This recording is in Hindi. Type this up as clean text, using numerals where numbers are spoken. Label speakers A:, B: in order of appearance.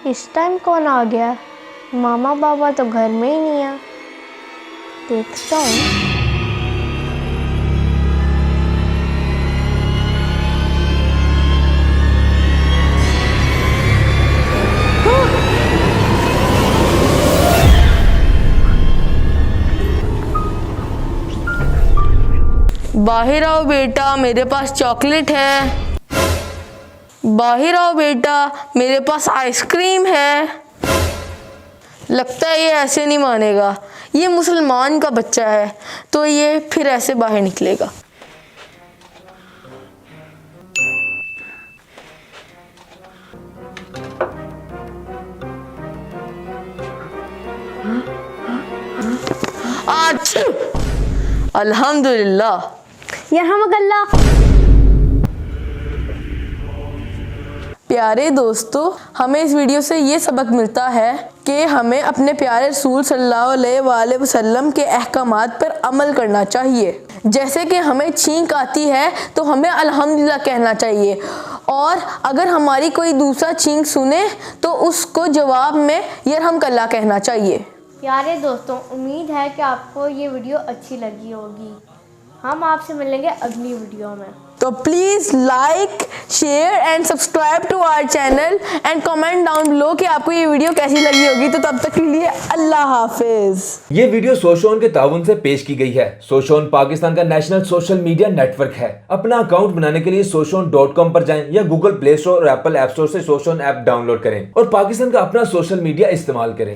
A: इस टाइम कौन आ गया? मामा बाबा तो घर में ही नहीं है। देखता हूँ।
B: बाहर आओ बेटा, मेरे पास चॉकलेट है। बाहर आओ बेटा, मेरे पास आइसक्रीम है। लगता है ये ऐसे नहीं मानेगा। ये मुसलमान का बच्चा है तो ये फिर ऐसे बाहर निकलेगा। अच्छा, अल्हम्दुलिल्लाह।
A: यरहमकल्लाह।
B: प्यारे दोस्तों, हमें इस वीडियो से ये सबक मिलता है कि हमें अपने प्यारे रसूल सल्लल्लाहु अलैहि वसल्लम के अहकामात पर अमल करना चाहिए। जैसे कि हमें छींक आती है तो हमें अल्हम्दुलिल्लाह कहना चाहिए, और अगर हमारी कोई दूसरा छींक सुने तो उसको जवाब में यरहमकल्लाह कहना चाहिए।
A: प्यारे दोस्तों, उम्मीद है कि आपको ये वीडियो अच्छी लगी होगी। हम आपसे मिलेंगे अगली वीडियो में।
B: तो please like, share and subscribe to our channel and comment down below कि आपको ये वीडियो कैसी लगी होगी। तो तब तक के लिए अल्लाह हाफिज।
C: ये वीडियो सोशोन के ताउन से पेश की गई है। सोशोन पाकिस्तान का नेशनल सोशल मीडिया नेटवर्क है। अपना अकाउंट बनाने के लिए soshon.com पर जाएं या गूगल प्ले स्टोर और एप्पल ऐप स्टोर से सोशोन ऐप डाउनलोड करें और पाकिस्तान का अपना सोशल मीडिया इस्तेमाल करें।